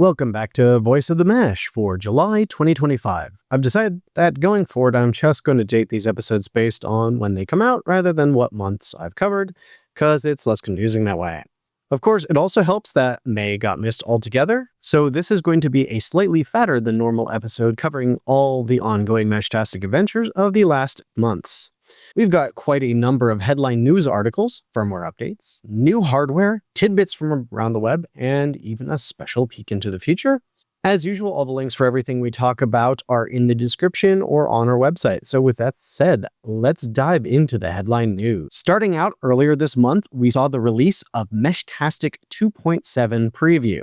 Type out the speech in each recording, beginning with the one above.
Welcome back to Voice of the Mesh for July 2025. I've decided that going forward, I'm just going to date these episodes based on when they come out rather than what months I've covered, because it's less confusing that way. Of course, it also helps that May got missed altogether, so this is going to be a slightly fatter than normal episode covering all the ongoing Meshtastic adventures of the last months. We've got quite a number of headline news articles, firmware updates, new hardware, tidbits from around the web, and even a special peek into the future. As usual, all the links for everything we talk about are in the description or on our website. So with that said, let's dive into the headline news. Starting out earlier this month, we saw the release of Meshtastic 2.7 preview.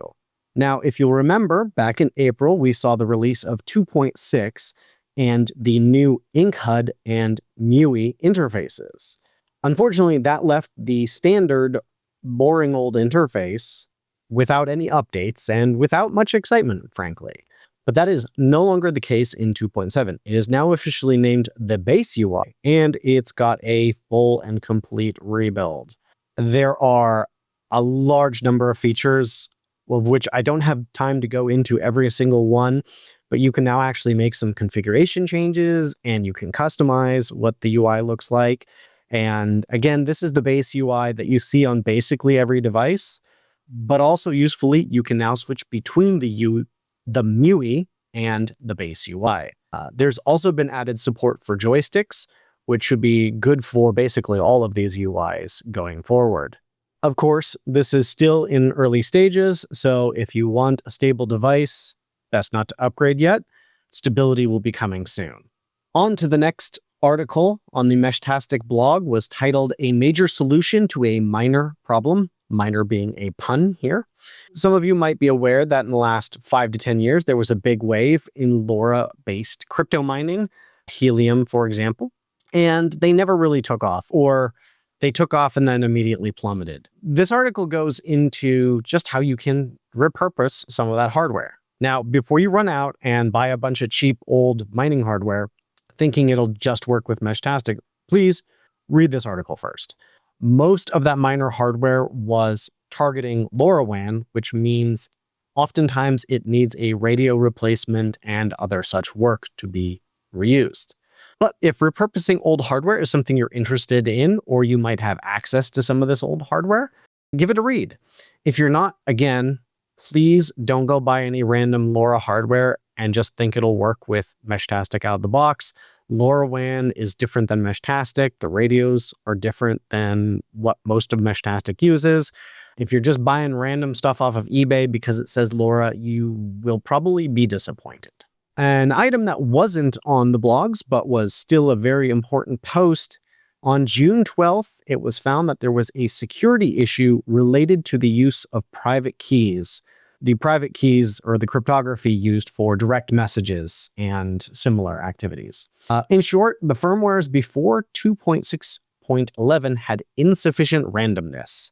Now, if you'll remember, back in April, we saw the release of 2.6 and the new Ink HUD and MUI interfaces. Unfortunately, that left the standard boring old interface without any updates and without much excitement, frankly. But that is no longer the case in 2.7. It is now officially named the base UI, and it's got a full and complete rebuild. There are a large number of features, of which I don't have time to go into every single one, but you can now actually make some configuration changes and you can customize what the UI looks like. And again, this is the base UI that you see on basically every device, but also usefully, you can now switch between the MUI and the base UI. There's also been added support for joysticks, which should be good for basically all of these UIs going forward. Of course, this is still in early stages, so if you want a stable device, best not to upgrade yet. Stability will be coming soon. On to the next article on the Meshtastic blog was titled A Major Solution to a Minor Problem, minor being a pun here. Some of you might be aware that in the last 5 to 10 years, there was a big wave in LoRa-based crypto mining, Helium, for example, and they never really took off, or they took off and then immediately plummeted. This article goes into just how you can repurpose some of that hardware. Now, before you run out and buy a bunch of cheap old mining hardware, thinking it'll just work with Meshtastic, please read this article first. Most of that miner hardware was targeting LoRaWAN, which means oftentimes it needs a radio replacement and other such work to be reused. But if repurposing old hardware is something you're interested in, or you might have access to some of this old hardware, give it a read. If you're not, again, please don't go buy any random LoRa hardware and just think it'll work with Meshtastic out of the box. LoRaWAN is different than Meshtastic. The radios are different than what most of Meshtastic uses. If you're just buying random stuff off of eBay because it says LoRa, you will probably be disappointed. An item that wasn't on the blogs, but was still a very important post, on June 12th, it was found that there was a security issue related to the use of private keys. The private keys are the cryptography used for direct messages and similar activities. In short, the firmwares before 2.6.11 had insufficient randomness.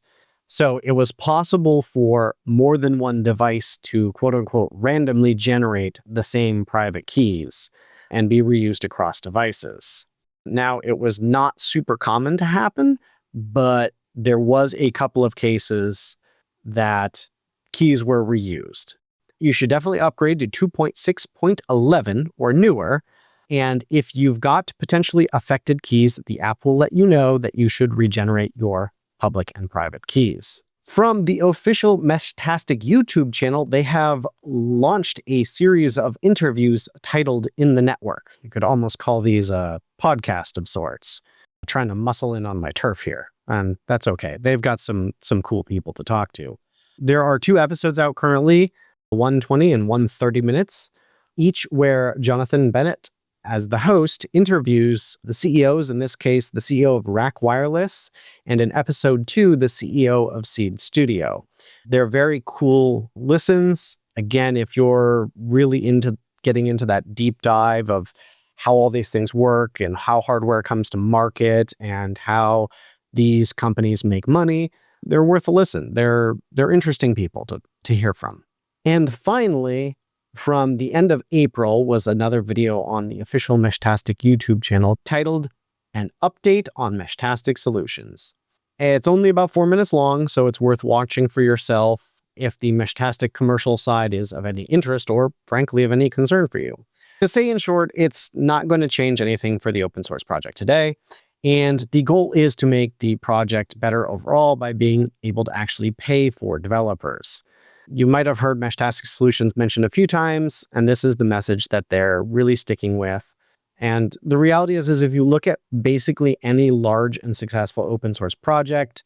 So it was possible for more than one device to quote-unquote randomly generate the same private keys and be reused across devices. Now, it was not super common to happen, but there was a couple of cases that keys were reused. You should definitely upgrade to 2.6.11 or newer, and if you've got potentially affected keys, the app will let you know that you should regenerate your public and private keys. From the official Meshtastic YouTube channel, they have launched a series of interviews titled In the Network. You could almost call these a podcast of sorts. I'm trying to muscle in on my turf here, and that's okay. They've got some cool people to talk to. There are 2 episodes out currently, 120 and 130 minutes, each where Jonathan Bennett, as the host, interviews the CEOs, in this case, the CEO of Rack Wireless, and in episode 2, the CEO of Seed Studio. They're very cool listens. Again, if you're really into getting into that deep dive of how all these things work and how hardware comes to market and how these companies make money, they're worth a listen. They're interesting people to hear from. And finally, from the end of April was another video on the official Meshtastic YouTube channel titled An Update on Meshtastic Solutions. It's only about 4 minutes long, so it's worth watching for yourself. if the Meshtastic commercial side is of any interest or, frankly, of any concern for you. To say in short, it's not going to change anything for the open source project today, and the goal is to make the project better overall by being able to actually pay for developers. You might have heard Meshtastic Solutions mentioned a few times, and this is the message that they're really sticking with. And the reality is if you look at basically any large and successful open source project,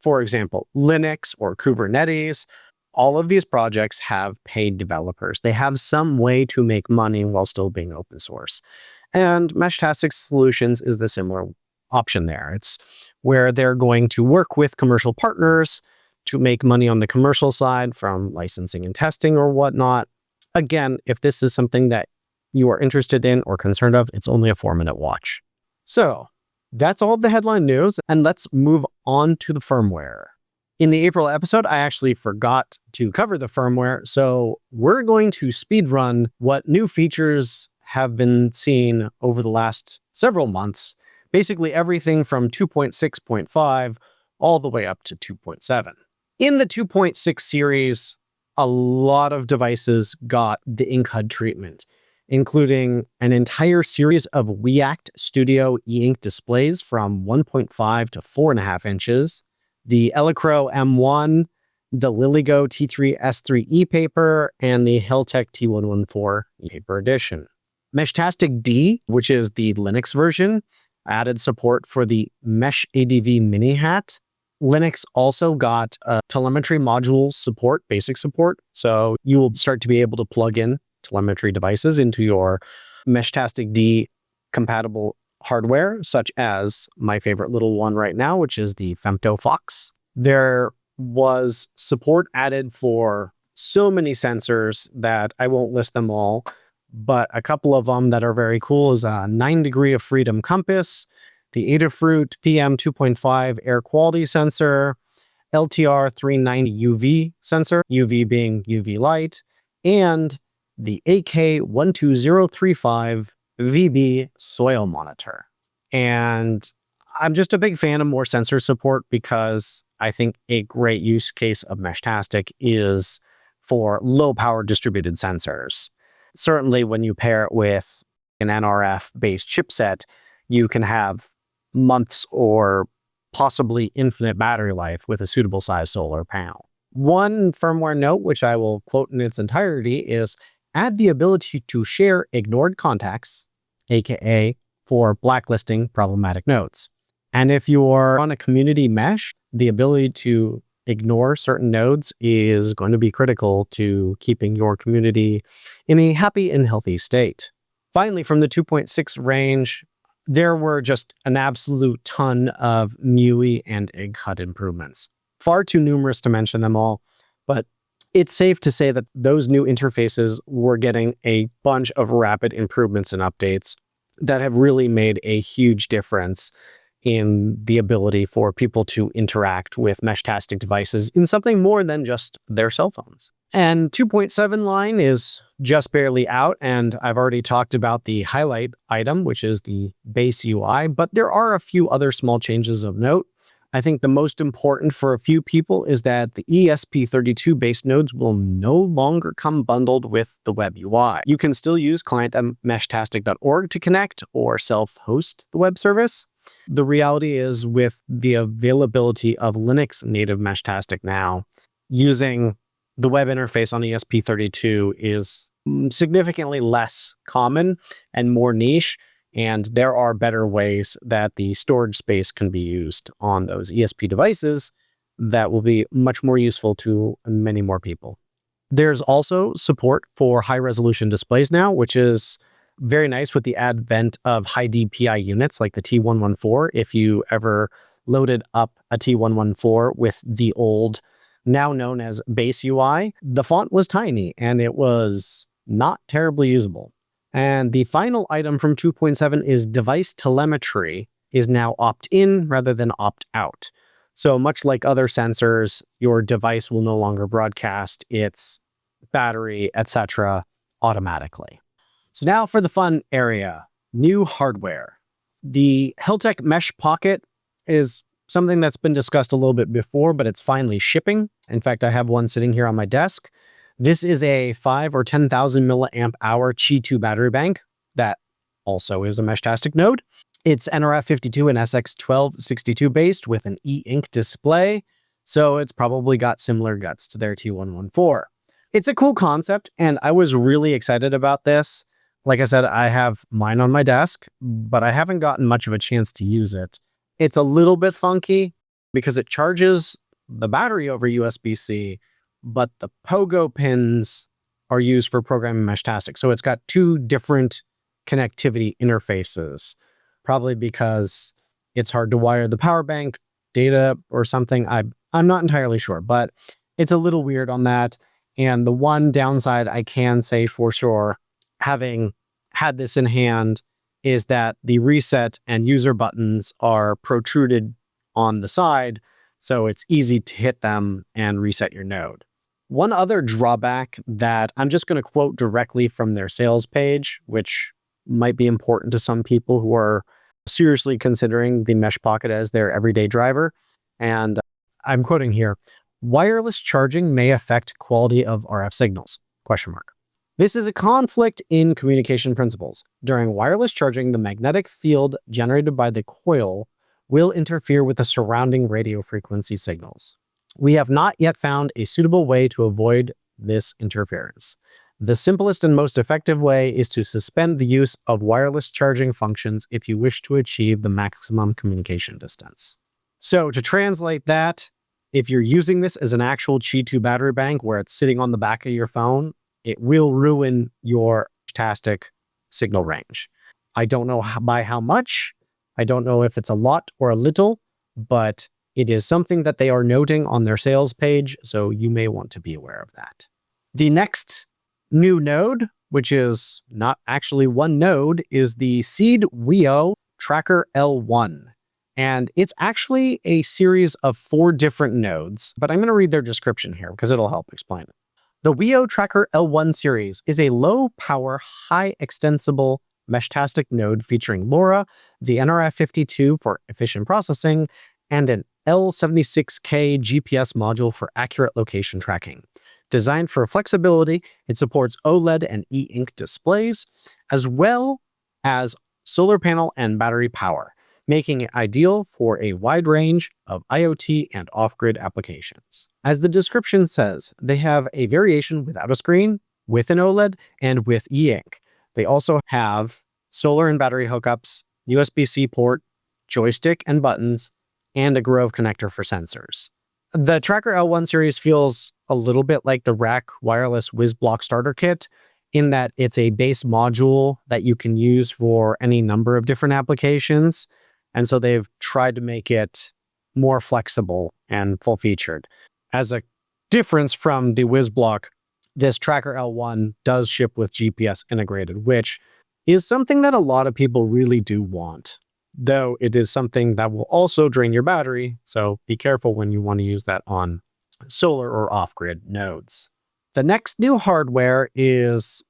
for example, Linux or Kubernetes, all of these projects have paid developers. They have some way to make money while still being open source. And Meshtastic Solutions is the similar option there. It's where they're going to work with commercial partners to make money on the commercial side from licensing and testing or whatnot. Again, if this is something that you are interested in or concerned of, it's only a 4-minute watch. So that's all of the headline news, and let's move on to the firmware. In the April episode, I actually forgot to cover the firmware, so we're going to speedrun what new features have been seen over the last several months. Basically everything from 2.6.5 all the way up to 2.7. In the 2.6 series, a lot of devices got the ink HUD treatment, including an entire series of WeAct Studio e-ink displays from 1.5 to 4.5 inches, the Elecro M1, the LilyGo T3 S3 e-paper, and the Heltec T114 e-paper edition. Meshtastic D, which is the Linux version, added support for the Mesh ADV Mini Hat. Linux also got telemetry module support, basic support, so you will start to be able to plug in telemetry devices into your Meshtastic D compatible hardware, such as my favorite little one right now, which is the Femto Fox. There was support added for so many sensors that I won't list them all, but a couple of them that are very cool is a 9 degree of freedom compass, the Adafruit PM 2.5 air quality sensor, LTR 390 UV sensor, UV being UV light, and the AK12035 VB soil monitor. And I'm just a big fan of more sensor support because I think a great use case of Meshtastic is for low power distributed sensors. Certainly when you pair it with an NRF based chipset, you can have months or possibly infinite battery life with a suitable size solar panel. One firmware note, which I will quote in its entirety, is add the ability to share ignored contacts, aka for blacklisting problematic nodes. And if you're on a community mesh, the ability to ignore certain nodes is going to be critical to keeping your community in a happy and healthy state. Finally, from the 2.6 range, there were just an absolute ton of MUI and ink HUD improvements. Far too numerous to mention them all, but it's safe to say that those new interfaces were getting a bunch of rapid improvements and updates that have really made a huge difference in the ability for people to interact with Meshtastic devices in something more than just their cell phones. And 2.7 line is just barely out, and I've already talked about the highlight item, which is the base UI, but there are a few other small changes of note. I think the most important for a few people is that the ESP32 base nodes will no longer come bundled with the web UI. You can still use client.meshtastic.org to connect or self-host the web service. The reality is, with the availability of Linux native Meshtastic now, using the web interface on ESP32 is significantly less common and more niche, and there are better ways that the storage space can be used on those ESP devices that will be much more useful to many more people. There's also support for high-resolution displays now, which is very nice with the advent of high DPI units like the T114. If you ever loaded up a T114 with the old, now known as base UI, the font was tiny and it was not terribly usable. And the final item from 2.7 is device telemetry is now opt-in rather than opt-out. So much like other sensors, your device will no longer broadcast its battery, etc. automatically. So now for the fun area, new hardware. The Heltec Mesh Pocket is something that's been discussed a little bit before, but it's finally shipping. In fact, I have one sitting here on my desk. This is a 5 or 10,000 milliamp hour Qi 2 battery bank that also is a Meshtastic node. It's NRF52 and SX1262 based with an e-ink display, so it's probably got similar guts to their T114. It's a cool concept, and I was really excited about this. Like I said, I have mine on my desk, but I haven't gotten much of a chance to use it. It's a little bit funky because it charges the battery over USB-C, but the pogo pins are used for programming Meshtastic. So it's got two different connectivity interfaces, probably because it's hard to wire the power bank, data, or something. I'm not entirely sure, but it's a little weird on that. And the one downside I can say for sure, having had this in hand, is that the reset and user buttons are protruded on the side, so it's easy to hit them and reset your node. One other drawback that I'm just going to quote directly from their sales page, which might be important to some people who are seriously considering the Mesh Pocket as their everyday driver. And I'm quoting here, "Wireless charging may affect quality of RF signals, ? This is a conflict in communication principles. During wireless charging, the magnetic field generated by the coil will interfere with the surrounding radio frequency signals. We have not yet found a suitable way to avoid this interference. The simplest and most effective way is to suspend the use of wireless charging functions if you wish to achieve the maximum communication distance." So to translate that, if you're using this as an actual Qi 2 battery bank where it's sitting on the back of your phone, it will ruin your Meshtastic signal range. I don't know by how much. I don't know if it's a lot or a little, but it is something that they are noting on their sales page, so you may want to be aware of that. The next new node, which is not actually one node, is the Seed WIO Tracker L1. And it's actually a series of 4 different nodes, but I'm going to read their description here because it'll help explain it. The WIO Tracker L1 series is a low-power, high-extensible Meshtastic node featuring LoRa, the NRF52 for efficient processing, and an L76K GPS module for accurate location tracking. Designed for flexibility, it supports OLED and e-ink displays, as well as solar panel and battery power, making it ideal for a wide range of IoT and off-grid applications. As the description says, they have a variation without a screen, with an OLED, and with e-ink. They also have solar and battery hookups, USB-C port, joystick and buttons, and a Grove connector for sensors. The Tracker L1 series feels a little bit like the Rack Wireless WizBlock Starter Kit, in that it's a base module that you can use for any number of different applications. And so they've tried to make it more flexible and full-featured. As a difference from the WizBlock, this Tracker L1 does ship with GPS integrated, which is something that a lot of people really do want. Though it is something that will also drain your battery, so be careful when you want to use that on solar or off-grid nodes. The next new hardware is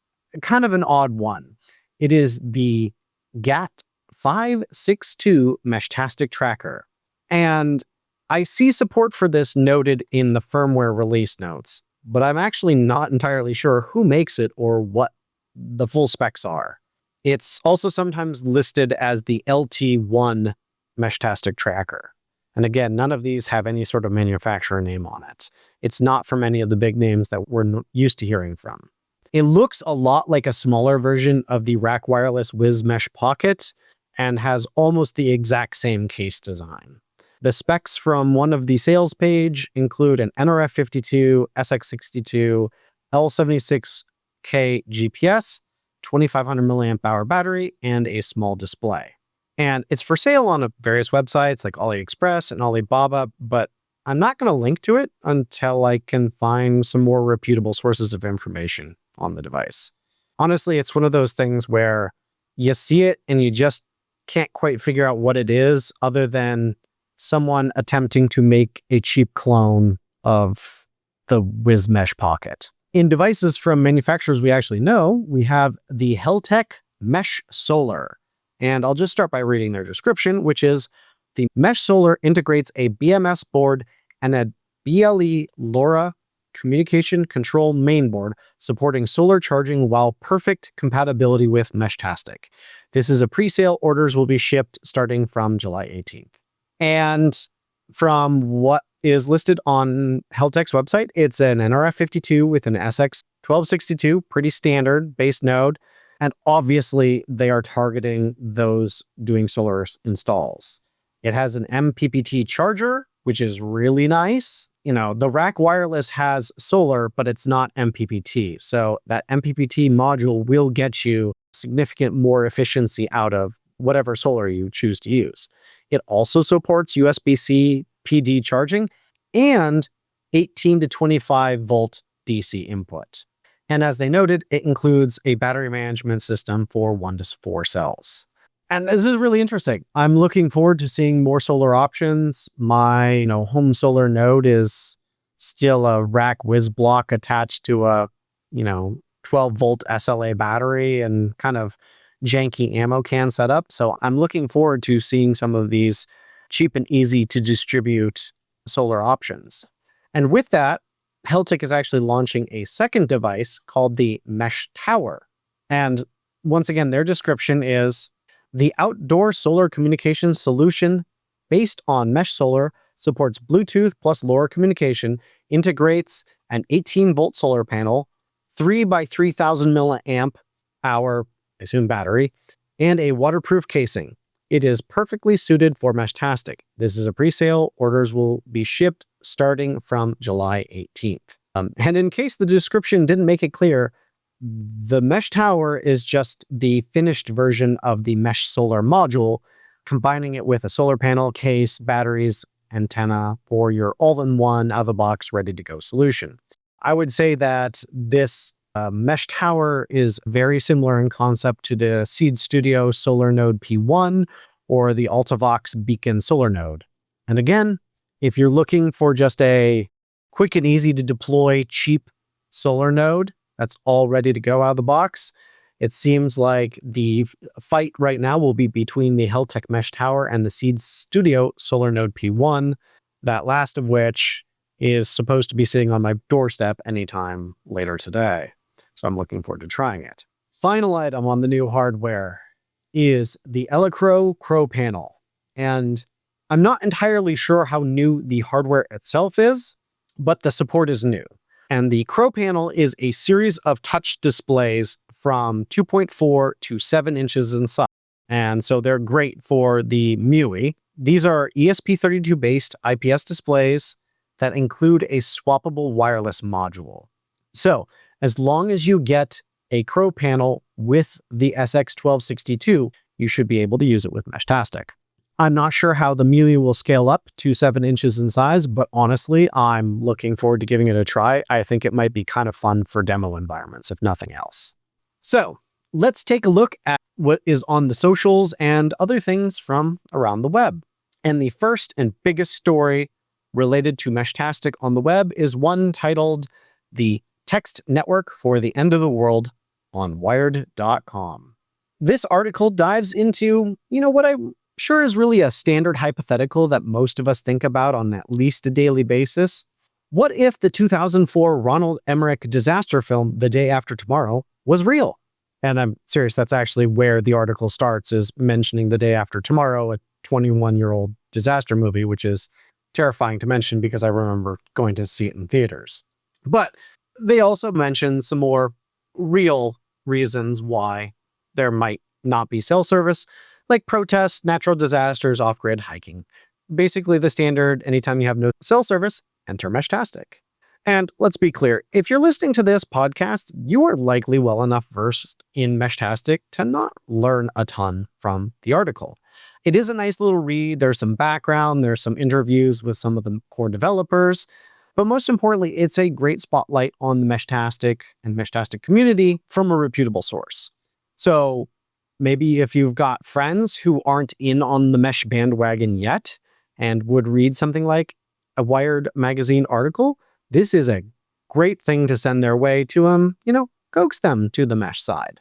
kind of an odd one. It is the GAT562 Meshtastic Tracker. And I see support for this noted in the firmware release notes, but I'm actually not entirely sure who makes it or what the full specs are. It's also sometimes listed as the LT1 Meshtastic Tracker. And again, none of these have any sort of manufacturer name on it. It's not from any of the big names that we're used to hearing from. It looks a lot like a smaller version of the Rack Wireless Wiz Mesh Pocket and has almost the exact same case design. The specs from one of the sales page include an NRF52, SX62, L76K GPS, 2500 milliamp hour battery, and a small display. And it's for sale on various websites like AliExpress and Alibaba, but I'm not going to link to it until I can find some more reputable sources of information on the device. Honestly, it's one of those things where you see it and you just can't quite figure out what it is, other than someone attempting to make a cheap clone of the Wiz Mesh Pocket. In devices from manufacturers we actually know, we have the Heltec Mesh Solar. And I'll just start by reading their description, which is, The Mesh Solar integrates a BMS board and a BLE LoRa communication control mainboard supporting solar charging while perfect compatibility with Meshtastic. This is a pre-sale. Orders will be shipped starting from July 18th. And from what is listed on Heltec's website, it's an NRF52 with an SX1262, pretty standard base node. And obviously, they are targeting those doing solar installs. It has an MPPT charger, which is really nice. The rack wireless has solar, but it's not MPPT. So that MPPT module will get you significant more efficiency out of whatever solar you choose to use. It also supports USB-C PD charging and 18 to 25 volt DC input. And as they noted, it includes a battery management system for 1 to 4 cells. And this is really interesting. I'm looking forward to seeing more solar options. My home solar node is still a rack whiz block attached to a 12 volt SLA battery and kind of janky ammo can setup. So I'm looking forward to seeing some of these cheap and easy to distribute solar options. And with that, Heltec is actually launching a second device called the Mesh Tower. And once again, their description is the outdoor solar communication solution based on Mesh Solar, supports Bluetooth plus LoRa communication, integrates an 18-volt solar panel, 3 by 3000 milliamp hour, I assume battery, and a waterproof casing. It is perfectly suited for Meshtastic. This is a pre-sale. Orders will be shipped starting from July 18th. And in case the description didn't make it clear, the Mesh Tower is just the finished version of the Mesh Solar module, combining it with a solar panel, case, batteries, antenna for your all-in-one, out-of-the-box, ready-to-go solution. I would say that this Mesh Tower is very similar in concept to the Seed Studio Solar Node P1 or the Altavox Beacon Solar Node. And again, if you're looking for just a quick and easy to deploy, cheap solar node that's all ready to go out of the box, it seems like the fight right now will be between the Heltec Mesh Tower and the Seed Studio Solar Node P1, that last of which is supposed to be sitting on my doorstep anytime later today. So I'm looking forward to trying it. Final item on the new hardware is the Elecro Crow panel. And I'm not entirely sure how new the hardware itself is, but the support is new. And the Crow panel is a series of touch displays from 2.4 to 7 inches in size. And so they're great for the MUI. These are ESP32 based IPS displays that include a swappable wireless module. So as long as you get a Crow panel with the SX1262, you should be able to use it with Meshtastic. I'm not sure how the MUI will scale up to 7 inches in size, but honestly, I'm looking forward to giving it a try. I think it might be kind of fun for demo environments, if nothing else. So let's take a look at what is on the socials and other things from around the web. And the first and biggest story related to Meshtastic on the web is one titled "The Text Network for the End of the World" on Wired.com. This article dives into, what I'm sure is really a standard hypothetical that most of us think about on at least a daily basis. What if the 2004 Ronald Emmerich disaster film, The Day After Tomorrow, was real? And I'm serious, that's actually where the article starts, is mentioning The Day After Tomorrow, a 21-year-old disaster movie, which is terrifying to mention because I remember going to see it in theaters. But they also mention some more real reasons why there might not be cell service, like protests, natural disasters, off-grid hiking. Basically the standard, anytime you have no cell service, enter Meshtastic. And let's be clear, if you're listening to this podcast, you are likely well enough versed in Meshtastic to not learn a ton from the article. It is a nice little read. There's some background, there's some interviews with some of the core developers, but most importantly, it's a great spotlight on the Meshtastic and Meshtastic community from a reputable source. So maybe if you've got friends who aren't in on the Mesh bandwagon yet and would read something like a Wired magazine article, this is a great thing to send their way to coax them to the Mesh side.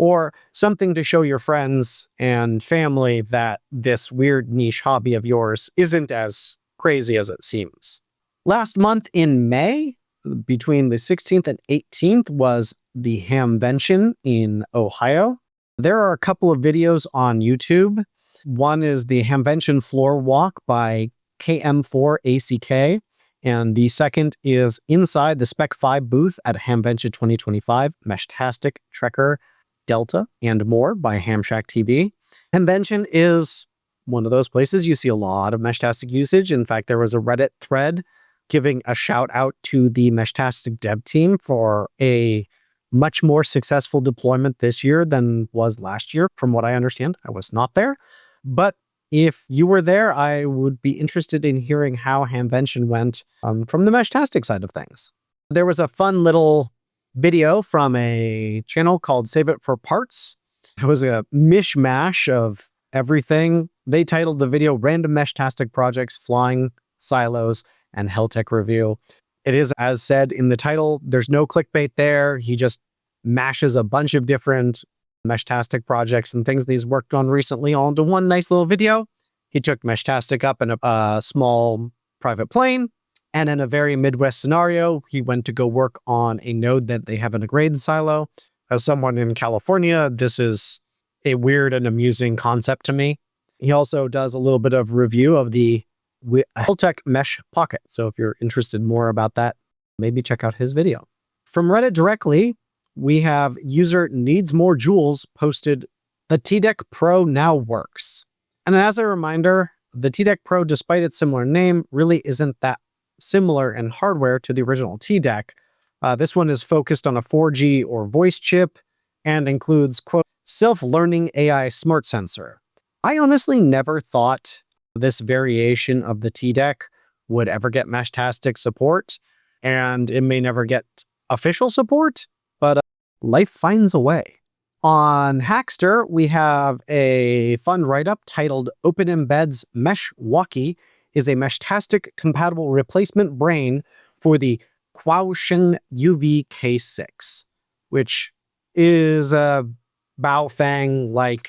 or something to show your friends and family that this weird niche hobby of yours isn't as crazy as it seems. Last month in May, between the 16th and 18th, was the Hamvention in Ohio. There are a couple of videos on YouTube. One is the Hamvention Floor Walk by KM4ACK, and the second is inside the Spec 5 booth at Hamvention 2025, Meshtastic, Trekker, Delta, and more by Hamshack TV. Hamvention is one of those places you see a lot of Meshtastic usage. In fact, there was a Reddit thread giving a shout out to the Meshtastic dev team for a much more successful deployment this year than was last year, from what I understand. I was not there. But if you were there, I would be interested in hearing how Hamvention went from the Meshtastic side of things. There was a fun little video from a channel called Save It for Parts. It was a mishmash of everything. They titled the video Random Meshtastic Projects, Flying Silos, and Heltech Review. It is, as said in the title, there's no clickbait there. He just mashes a bunch of different Meshtastic projects and things that he's worked on recently all into one nice little video. He took Meshtastic up in a small private plane, and in a very Midwest scenario, he went to go work on a node that they have in a grade silo. As someone in California, this is a weird and amusing concept to me. He also does a little bit of review of the Heltech Mesh Pocket. So if you're interested more about that, maybe check out his video. From Reddit directly, we have user Needs More Joules posted, the TDEC Pro now works. And as a reminder, the TDEC Pro, despite its similar name, really isn't that similar in hardware to the original TDEC. This one is focused on a 4G or voice chip and includes, quote, self-learning AI smart sensor. I honestly never thought this variation of the TDEC would ever get Meshtastic support, and it may never get official support, but life finds a way. On Hackster, we have a fun write-up titled OpenEmbed's Mesh Walkie is a Meshtastic compatible replacement brain for the Quaoshen UV-K6, which is a Baofeng-like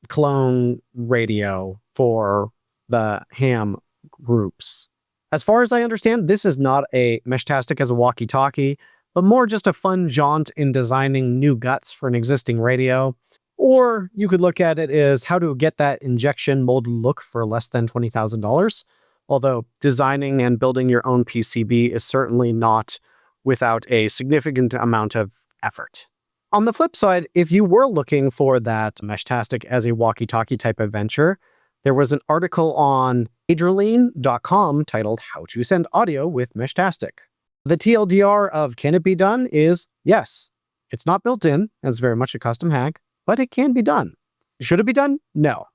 clone radio for the ham groups. As far as I understand, this is not a Meshtastic as a walkie-talkie, but more just a fun jaunt in designing new guts for an existing radio. Or you could look at it as how to get that injection molded look for less than $20,000. Although designing and building your own PCB is certainly not without a significant amount of effort. On the flip side, if you were looking for that Meshtastic as a walkie-talkie type adventure, there was an article on Adrenaline.com titled How to Send Audio with Meshtastic. The TLDR of can it be done is yes. It's not built in, and it's very much a custom hack, but it can be done. Should it be done? No.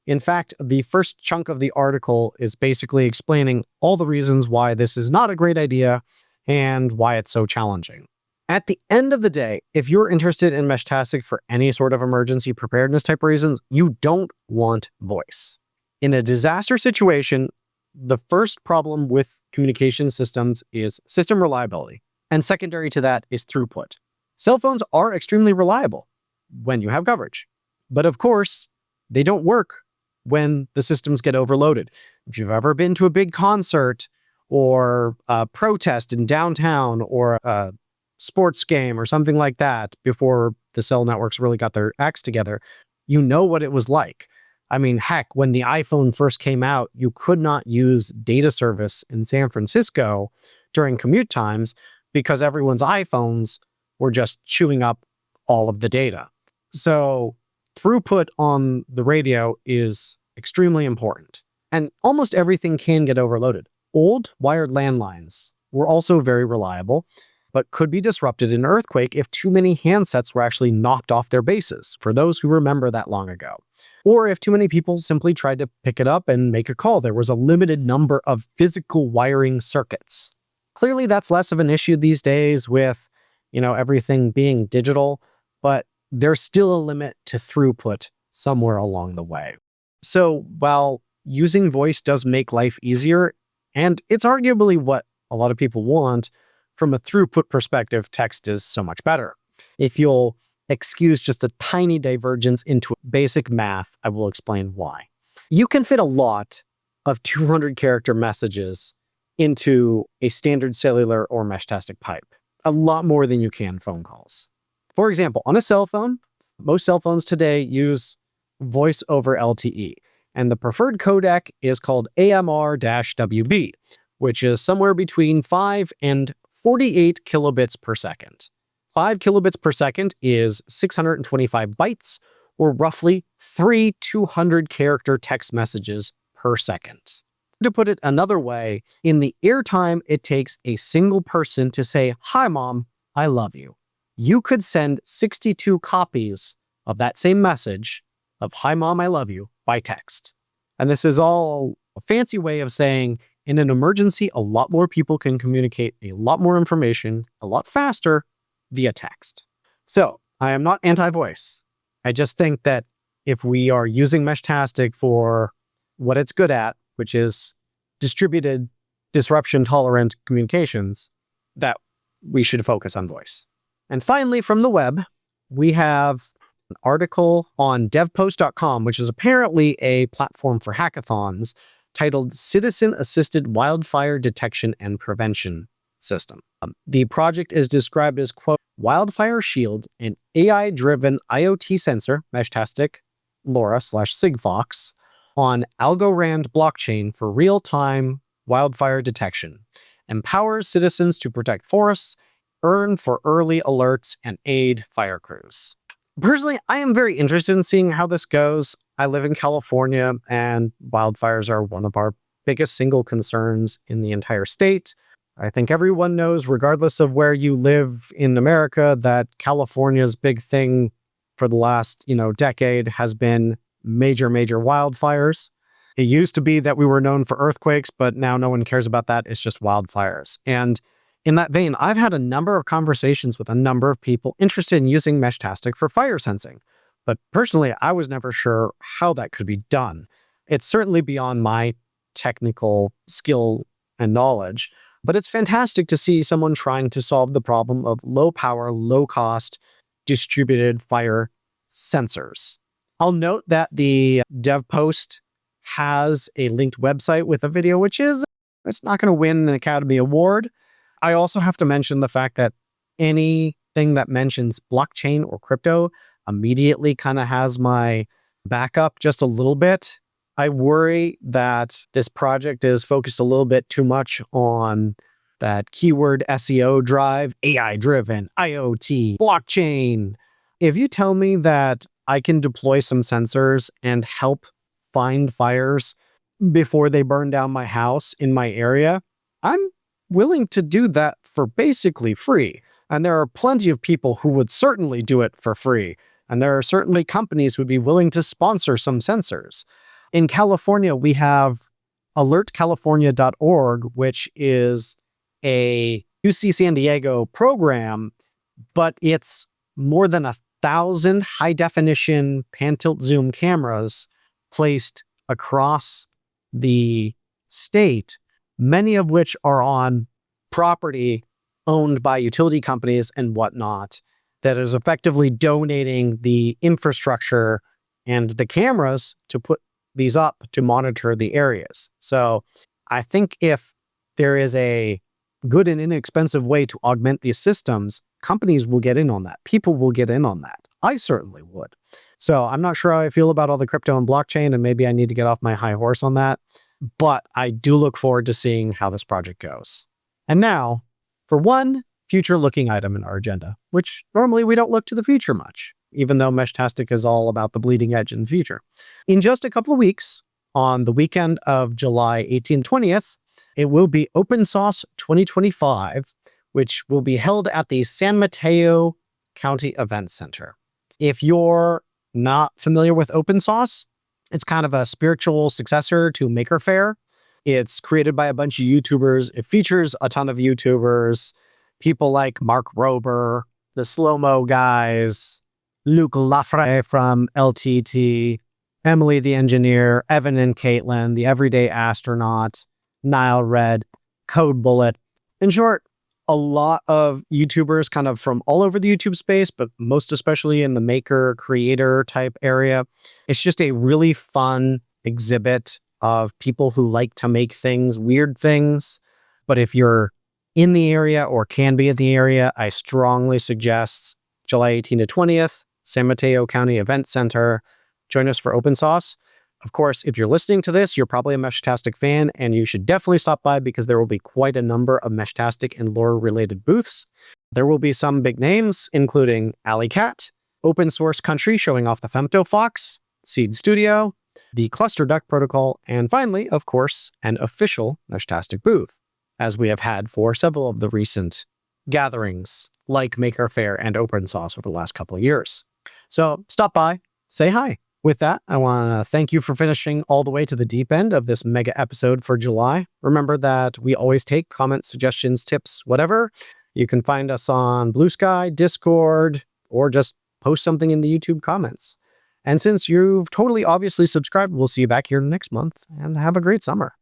In fact, the first chunk of the article is basically explaining all the reasons why this is not a great idea and why it's so challenging. At the end of the day, if you're interested in Meshtastic for any sort of emergency preparedness type reasons, you don't want voice. In a disaster situation, the first problem with communication systems is system reliability, and secondary to that is throughput. Cell phones are extremely reliable when you have coverage, but of course, they don't work when the systems get overloaded. If you've ever been to a big concert or a protest in downtown or a sports game or something like that before the cell networks really got their acts together, you know what it was like. I mean, heck, when the iPhone first came out, you could not use data service in San Francisco during commute times because everyone's iPhones were just chewing up all of the data. So throughput on the radio is extremely important. And almost everything can get overloaded. Old wired landlines were also very reliable, but could be disrupted in an earthquake if too many handsets were actually knocked off their bases, for those who remember that long ago. Or if too many people simply tried to pick it up and make a call, there was a limited number of physical wiring circuits. Clearly, that's less of an issue these days with, everything being digital, but there's still a limit to throughput somewhere along the way. So while using voice does make life easier, and it's arguably what a lot of people want, from a throughput perspective, text is so much better. If you'll excuse just a tiny divergence into basic math. I will explain why. You can fit a lot of 200-character messages into a standard cellular or Meshtastic pipe. A lot more than you can phone calls. For example, on a cell phone, most cell phones today use voice over LTE, and the preferred codec is called AMR-WB, which is somewhere between 5 and 48 kilobits per second. 5 kilobits per second is 625 bytes, or roughly 3 200-character text messages per second. To put it another way, in the airtime it takes a single person to say, "Hi, Mom, I love you." You could send 62 copies of that same message of "Hi, Mom, I love you" by text. And this is all a fancy way of saying, in an emergency, a lot more people can communicate a lot more information a lot faster via text. So I am not anti-voice. I just think that if we are using Meshtastic for what it's good at, which is distributed, disruption-tolerant communications, that we should focus on voice. And finally, from the web, we have an article on devpost.com, which is apparently a platform for hackathons, titled Citizen Assisted Wildfire Detection and Prevention System. The project is described as, quote, Wildfire Shield, an AI-driven IoT sensor, Meshtastic, LoRa/Sigfox, on Algorand blockchain for real-time wildfire detection, empowers citizens to protect forests, earn for early alerts, and aid fire crews. Personally, I am very interested in seeing how this goes. I live in California, and wildfires are one of our biggest single concerns in the entire state. I think everyone knows, regardless of where you live in America, that California's big thing for the last, decade has been major wildfires. It used to be that we were known for earthquakes, but now no one cares about that. It's just wildfires. And in that vein, I've had a number of conversations with a number of people interested in using Meshtastic for fire sensing. But personally, I was never sure how that could be done. It's certainly beyond my technical skill and knowledge, but it's fantastic to see someone trying to solve the problem of low power, low cost, distributed fire sensors. I'll note that the dev post has a linked website with a video, it's not going to win an Academy Award. I also have to mention the fact that anything that mentions blockchain or crypto immediately kind of has my backup just a little bit. I worry that this project is focused a little bit too much on that keyword SEO drive, AI-driven, IoT, blockchain. If you tell me that I can deploy some sensors and help find fires before they burn down my house in my area, I'm willing to do that for basically free. And there are plenty of people who would certainly do it for free. And there are certainly companies who would be willing to sponsor some sensors. In California, we have alertcalifornia.org, which is a UC San Diego program, but it's more than 1,000 high-definition pan-tilt zoom cameras placed across the state, many of which are on property owned by utility companies and whatnot, that is effectively donating the infrastructure and the cameras to put these up to monitor the areas. So I think if there is a good and inexpensive way to augment these systems, companies will get in on that. People will get in on that. I certainly would. So I'm not sure how I feel about all the crypto and blockchain, and maybe I need to get off my high horse on that. But I do look forward to seeing how this project goes. And now, for one future-looking item in our agenda, which normally we don't look to the future much, even though Meshtastic is all about the bleeding edge in the future. In just a couple of weeks, on the weekend of July 18th, 20th, it will be Open Sauce 2025, which will be held at the San Mateo County Event Center. If you're not familiar with Open Sauce, it's kind of a spiritual successor to Maker Faire. It's created by a bunch of YouTubers. It features a ton of YouTubers, people like Mark Rober, the Slow-Mo guys, Luc Lafray from LTT, Emily the Engineer, Evan and Caitlin, the Everyday Astronaut, Nile Red, Code Bullet. In short, a lot of YouTubers kind of from all over the YouTube space, but most especially in the maker creator type area. It's just a really fun exhibit of people who like to make things, weird things. But if you're in the area or can be in the area, I strongly suggest July 18th to 20th, San Mateo County Event Center. Join us for open sauce. Of course, if you're listening to this, you're probably a Meshtastic fan, and you should definitely stop by because there will be quite a number of Meshtastic and LoRa-related booths. There will be some big names, including Alley Cat, Open Source Country showing off the Femto Fox, Seed Studio, the Cluster Duck Protocol, and finally, of course, an official Meshtastic booth, as we have had for several of the recent gatherings like Maker Faire and Open Sauce over the last couple of years. So stop by, say hi. With that, I want to thank you for finishing all the way to the deep end of this mega episode for July. Remember that we always take comments, suggestions, tips, whatever. You can find us on Blue Sky, Discord, or just post something in the YouTube comments. And since you've totally obviously subscribed, we'll see you back here next month, and have a great summer.